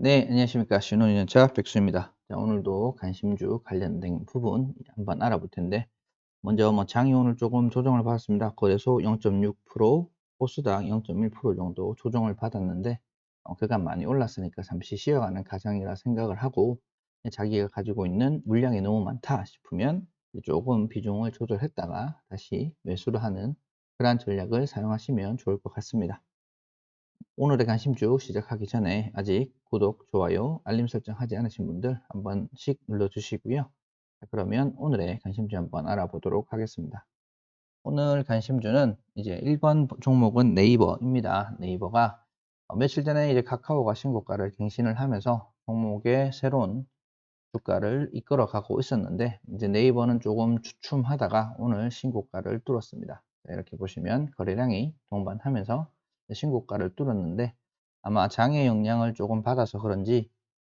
네, 안녕하십니까. 신혼연차 백수입니다. 자, 오늘도 관심주 관련된 부분 한번 알아볼 텐데, 먼저 장이 오늘 조금 조정을 받았습니다. 거래소 0.6%, 코스닥 0.1% 정도 조정을 받았는데, 그간 많이 올랐으니까 잠시 쉬어가는 가장이라 생각을 하고, 자기가 가지고 있는 물량이 너무 많다 싶으면 조금 비중을 조절했다가 다시 매수를 하는 그러한 전략을 사용하시면 좋을 것 같습니다. 오늘의 관심주 시작하기 전에 아직 구독, 좋아요, 알림 설정 하지 않으신 분들 한 번씩 눌러주시고요. 자, 그러면 오늘의 관심주 한번 알아보도록 하겠습니다. 오늘 관심주는 이제 1번 종목은 네이버입니다. 네이버가 며칠 전에 이제 카카오가 신고가를 갱신을 하면서 종목의 새로운 주가를 이끌어 가고 있었는데, 이제 네이버는 조금 주춤하다가 오늘 신고가를 뚫었습니다. 이렇게 보시면 거래량이 동반하면서 신고가를 뚫었는데, 아마 장의 영향을 조금 받아서 그런지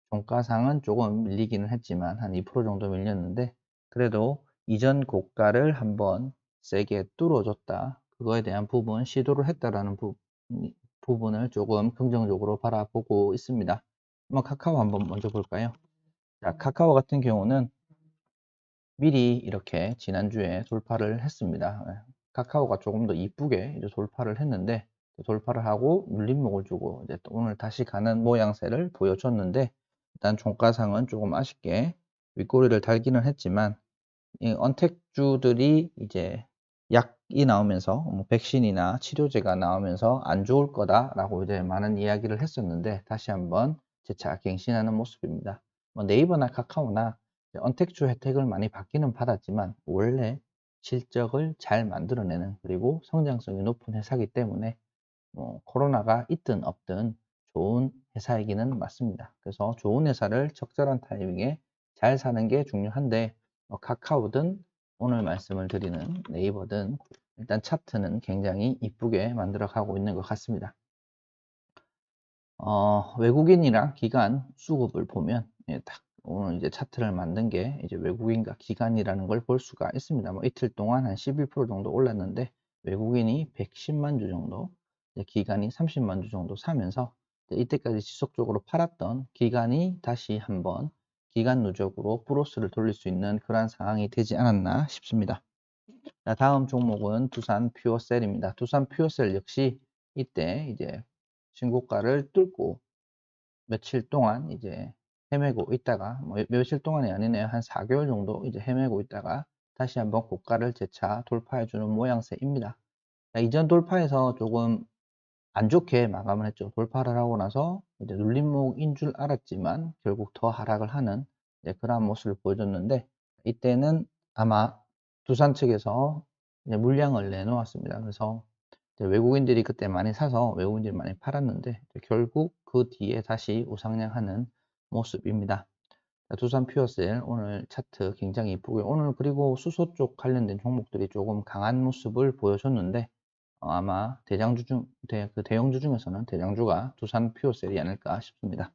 종가상은 조금 밀리기는 했지만 한 2% 정도 밀렸는데, 그래도 이전 고가를 한번 세게 뚫어줬다, 그거에 대한 부분 시도를 했다라는 부분을 조금 긍정적으로 바라보고 있습니다. 한번 카카오 한번 먼저 볼까요? 자, 카카오 같은 경우는 미리 이렇게 지난주에 돌파를 했습니다. 카카오가 조금 더 이쁘게 이제 돌파를 했는데, 돌파를 하고 눌림목을 주고 이제 또 오늘 다시 가는 모양새를 보여줬는데, 일단 종가상은 조금 아쉽게 윗꼬리를 달기는 했지만, 이 언택주들이 이제 약이 나오면서 백신이나 치료제가 나오면서 안 좋을 거다라고 이제 많은 이야기를 했었는데, 다시 한번 재차 갱신하는 모습입니다. 네이버나 카카오나 언택주 혜택을 많이 받기는 받았지만 원래 실적을 잘 만들어내는, 그리고 성장성이 높은 회사이기 때문에 코로나가 있든 없든 좋은 회사이기는 맞습니다. 그래서 좋은 회사를 적절한 타이밍에 잘 사는 게 중요한데, 카카오든 오늘 말씀을 드리는 네이버든 일단 차트는 굉장히 이쁘게 만들어 가고 있는 것 같습니다. 외국인이랑 기관 수급을 보면, 딱 오늘 이제 차트를 만든 게 이제 외국인과 기관이라는 걸 볼 수가 있습니다. 이틀 동안 한 11% 정도 올랐는데, 외국인이 110만 주 정도, 기관이 30만 주 정도 사면서 이때까지 지속적으로 팔았던 기관이 다시 한번 기관 누적으로 플러스를 돌릴 수 있는 그러한 상황이 되지 않았나 싶습니다. 자, 다음 종목은 두산 퓨어셀입니다. 두산 퓨어셀 역시 이때 이제 신고가를 뚫고 며칠 동안 이제 헤매고 있다가, 며칠 동안이 아니네요. 한 4개월 정도 이제 헤매고 있다가 다시 한번 고가를 재차 돌파해 주는 모양새입니다. 자, 이전 돌파에서 조금 안 좋게 마감을 했죠. 돌파를 하고 나서 이제 눌림목인 줄 알았지만 결국 더 하락을 하는 그러한 모습을 보여줬는데, 이때는 아마 두산 측에서 이제 물량을 내놓았습니다. 그래서 이제 외국인들이 그때 많이 사서 외국인들이 많이 팔았는데, 결국 그 뒤에 다시 우상향하는 모습입니다. 자, 두산 퓨어셀 오늘 차트 굉장히 이쁘고요. 오늘 그리고 수소 쪽 관련된 종목들이 조금 강한 모습을 보여줬는데, 아마 그 대형주 중에서는 대장주가 두산 퓨어셀이 아닐까 싶습니다.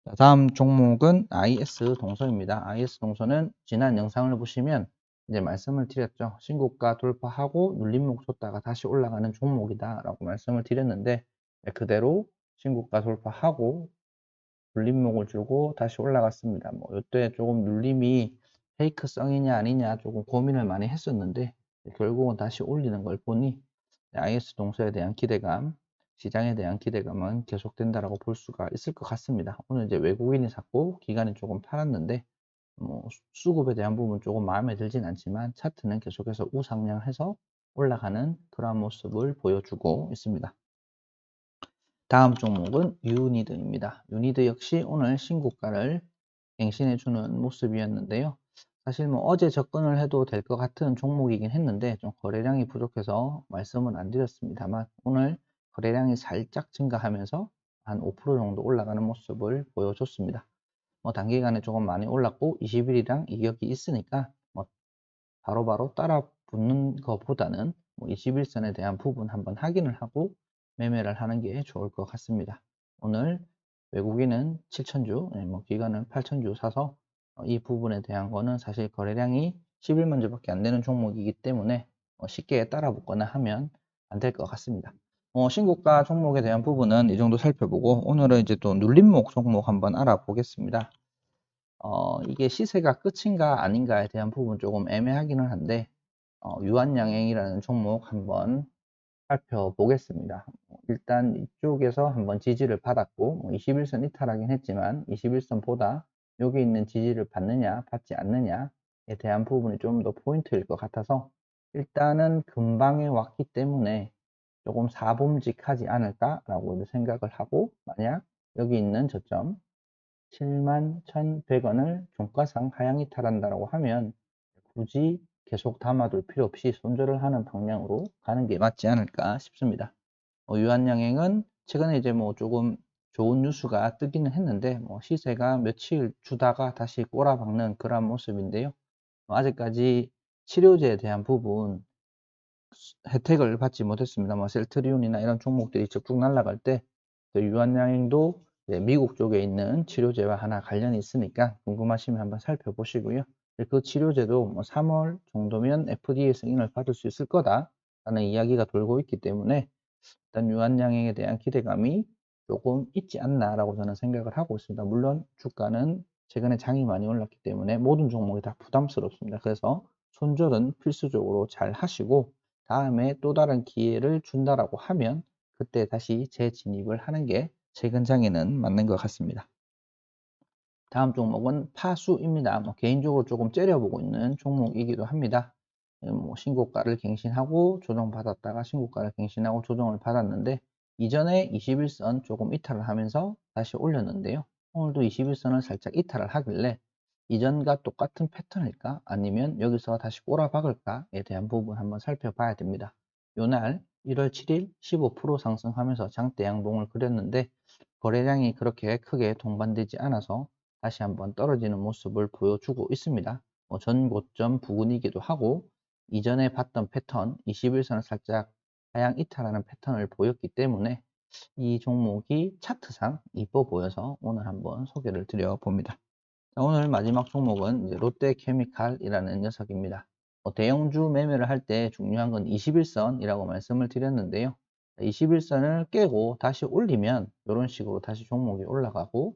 자, 다음 종목은 IS 동선입니다. IS 동선은 지난 영상을 보시면 이제 말씀을 드렸죠. 신고가 돌파하고 눌림목 줬다가 다시 올라가는 종목이다라고 말씀을 드렸는데, 그대로 신고가 돌파하고 눌림목을 주고 다시 올라갔습니다. 이때 조금 눌림이 페이크성이냐 아니냐 조금 고민을 많이 했었는데, 결국은 다시 올리는 걸 보니 IS 동서에 대한 기대감, 시장에 대한 기대감은 계속된다라고 볼 수가 있을 것 같습니다. 오늘 이제 외국인이 샀고 기관이 조금 팔았는데, 수급에 대한 부분 조금 마음에 들진 않지만 차트는 계속해서 우상향해서 올라가는 그러한 모습을 보여주고 있습니다. 다음 종목은 유니드입니다. 유니드 역시 오늘 신고가를 갱신해주는 모습이었는데요. 사실 어제 접근을 해도 될 것 같은 종목이긴 했는데 좀 거래량이 부족해서 말씀은 안 드렸습니다만, 오늘 거래량이 살짝 증가하면서 한 5% 정도 올라가는 모습을 보여줬습니다. 단기간에 조금 많이 올랐고 20일이랑 이격이 있으니까 바로바로 따라 붙는 것보다는 21선에 대한 부분 한번 확인을 하고 매매를 하는 게 좋을 것 같습니다. 오늘 외국인은 7천주, 기관은 8천주 사서 이 부분에 대한 거는 사실 거래량이 11만 주밖에 안 되는 종목이기 때문에 쉽게 따라 붙거나 하면 안 될 것 같습니다. 신고가 종목에 대한 부분은 이 정도 살펴보고 오늘은 이제 또 눌림목 종목 한번 알아보겠습니다. 이게 시세가 끝인가 아닌가에 대한 부분 조금 애매하기는 한데 유한양행이라는 종목 한번 살펴보겠습니다. 일단 이쪽에서 한번 지지를 받았고 21선 이탈하긴 했지만 21선보다 여기 있는 지지를 받느냐 받지 않느냐에 대한 부분이 좀 더 포인트일 것 같아서 일단은 금방에 왔기 때문에 조금 사봄직하지 않을까라고 생각을 하고 만약 여기 있는 저점 71,100원을 종가상 하향 이탈한다라고 하면 굳이 계속 담아둘 필요 없이 손절을 하는 방향으로 가는 게 맞지 않을까 싶습니다. 유한양행은 최근에 이제 뭐 조금 좋은 뉴스가 뜨기는 했는데 시세가 며칠 주다가 다시 꼬라박는 그런 모습인데요. 아직까지 치료제에 대한 부분 혜택을 받지 못했습니다. 셀트리온이나 이런 종목들이 쭉쭉 날아갈 때 유한양행도 미국 쪽에 있는 치료제와 하나 관련이 있으니까 궁금하시면 한번 살펴보시고요. 그 치료제도 3월 정도면 FDA 승인을 받을 수 있을 거다라는 이야기가 돌고 있기 때문에 일단 유한양행에 대한 기대감이 조금 있지 않나라고 저는 생각을 하고 있습니다. 물론 주가는 최근에 장이 많이 올랐기 때문에 모든 종목이 다 부담스럽습니다. 그래서 손절은 필수적으로 잘 하시고 다음에 또 다른 기회를 준다라고 하면 그때 다시 재진입을 하는 게 최근 장에는 맞는 것 같습니다. 다음 종목은 파수입니다. 개인적으로 조금 째려보고 있는 종목이기도 합니다. 신고가를 갱신하고 조정받았다가 신고가를 갱신하고 조정을 받았는데 이전에 21선 조금 이탈을 하면서 다시 올렸는데요. 오늘도 21선을 살짝 이탈을 하길래 이전과 똑같은 패턴일까 아니면 여기서 다시 꼬라박을까에 대한 부분 한번 살펴봐야 됩니다. 요날 1월 7일 15% 상승하면서 장대 양봉을 그렸는데 거래량이 그렇게 크게 동반되지 않아서 다시 한번 떨어지는 모습을 보여주고 있습니다. 전 고점 부근이기도 하고 이전에 봤던 패턴 21선을 살짝 하향 이탈하는 패턴을 보였기 때문에 이 종목이 차트상 이뻐 보여서 오늘 한번 소개를 드려 봅니다. 오늘 마지막 종목은 이제 롯데케미칼이라는 녀석입니다. 대형주 매매를 할 때 중요한 건 21선이라고 말씀을 드렸는데요. 21선을 깨고 다시 올리면 이런 식으로 다시 종목이 올라가고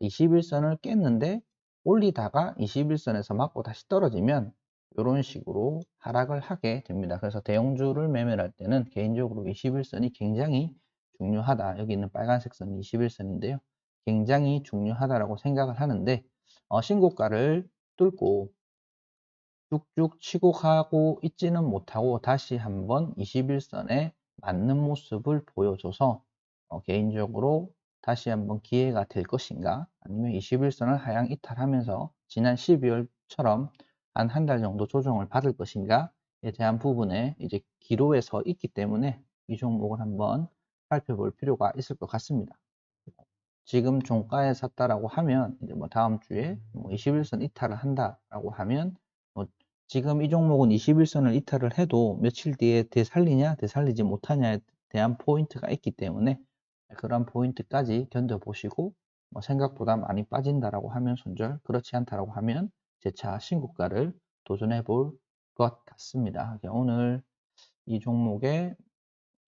21선을 깼는데 올리다가 21선에서 맞고 다시 떨어지면 이런 식으로 하락을 하게 됩니다. 그래서 대형주를 매매를 할 때는 개인적으로 21선이 굉장히 중요하다. 여기 있는 빨간색 선이 21선인데요. 굉장히 중요하다라고 생각을 하는데 신고가를 뚫고 쭉쭉 치고 가고 있지는 못하고 다시 한번 21선에 맞는 모습을 보여줘서 개인적으로 다시 한번 기회가 될 것인가 아니면 21선을 하향 이탈하면서 지난 12월처럼 한 달 정도 조정을 받을 것인가에 대한 부분에 이제 기로에 서 있기 때문에 이 종목을 한번 살펴볼 필요가 있을 것 같습니다. 지금 종가에 샀다라고 하면 이제 다음 주에 21선 이탈을 한다라고 하면 지금 이 종목은 21선을 이탈을 해도 며칠 뒤에 되살리냐 되살리지 못하냐에 대한 포인트가 있기 때문에 그런 포인트까지 견뎌보시고 생각보다 많이 빠진다라고 하면 손절, 그렇지 않다라고 하면 재차 신고가를 도전해 볼 것 같습니다. 오늘 이 종목의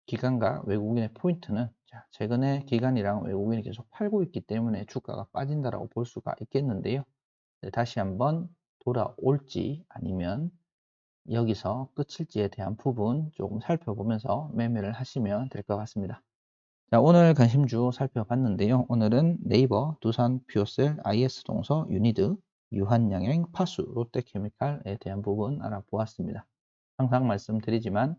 기관과 외국인의 포인트는 최근에 기관이랑 외국인이 계속 팔고 있기 때문에 주가가 빠진다라고 볼 수가 있겠는데요. 다시 한번 돌아올지 아니면 여기서 끝일지에 대한 부분 조금 살펴보면서 매매를 하시면 될 것 같습니다. 자, 오늘 관심주 살펴봤는데요. 오늘은 네이버, 두산, 퓨어셀, IS동서, 유니드, 유한양행, 파수, 롯데케미칼에 대한 부분 알아보았습니다. 항상 말씀드리지만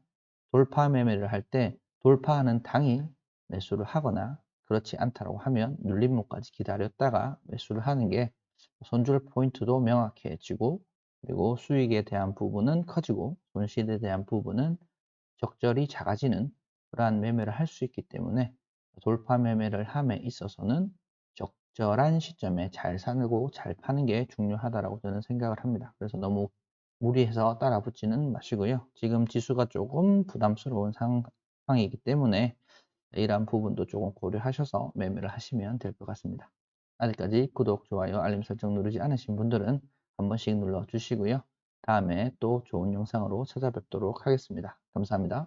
돌파 매매를 할 때 돌파하는 당일 매수를 하거나 그렇지 않다고 하면 눌림목까지 기다렸다가 매수를 하는 게 손절 포인트도 명확해지고 그리고 수익에 대한 부분은 커지고 손실에 대한 부분은 적절히 작아지는 그러한 매매를 할 수 있기 때문에 돌파 매매를 함에 있어서는 적절한 시점에 잘 사고 잘 파는 게 중요하다고 저는 생각을 합니다. 그래서 너무 무리해서 따라 붙지는 마시고요. 지금 지수가 조금 부담스러운 상황이기 때문에 이러한 부분도 조금 고려하셔서 매매를 하시면 될 것 같습니다. 아직까지 구독, 좋아요, 알림 설정 누르지 않으신 분들은 한 번씩 눌러 주시고요. 다음에 또 좋은 영상으로 찾아뵙도록 하겠습니다. 감사합니다.